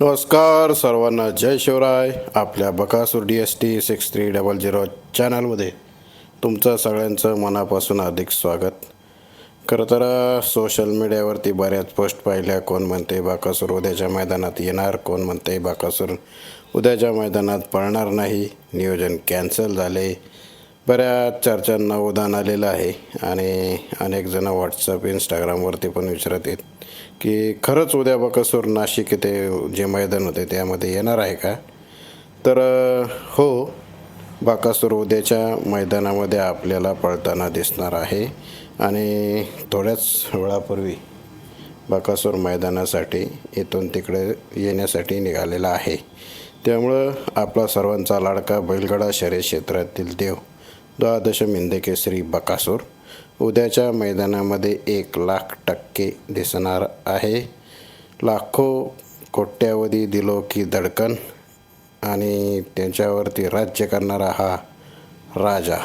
नमस्कार सर्वांना, जय शिवराय. आपल्या बकासूर DST6300 चॅनलमध्ये तुमचं सगळ्यांचं मनापासून हार्दिक स्वागत. खरं तर सोशल मीडियावरती बऱ्याच पोस्ट पाहिल्या. कोण म्हणते बकासूर उद्याच्या मैदानात येणार, कोण म्हणते बकासूर उद्याच्या मैदानात पळणार नाही, नियोजन कॅन्सल झाले. बऱ्याच चर्चांना उधाण आलेलं आहे आणि अनेक जण व्हॉट्सअप इंस्टाग्रामवरती पण विचारत आहेत की खरंच उद्या बकासूर नाशिक येथे जे मैदान होते त्यामध्ये येणार आहे का. तर हो, बकासूर उद्याच्या मैदानामध्ये आपल्याला पळताना दिसणार आहे आणि थोड्याच वेळापूर्वी बकासूर मैदानासाठी इथून तिकडे येण्यासाठी निघालेला आहे. त्यामुळं आपला सर्वांचा लाडका बैलगाडा शर्यत क्षेत्रातील देव द्वादश मिंदे केसरी बकासूर उद्याच्या मैदानामध्ये 1,00,000% दिसणार आहे. लाखो कोट्यावधी दिलो की धडकन आणि त्यांच्यावरती राज्य करणारा हा राजा.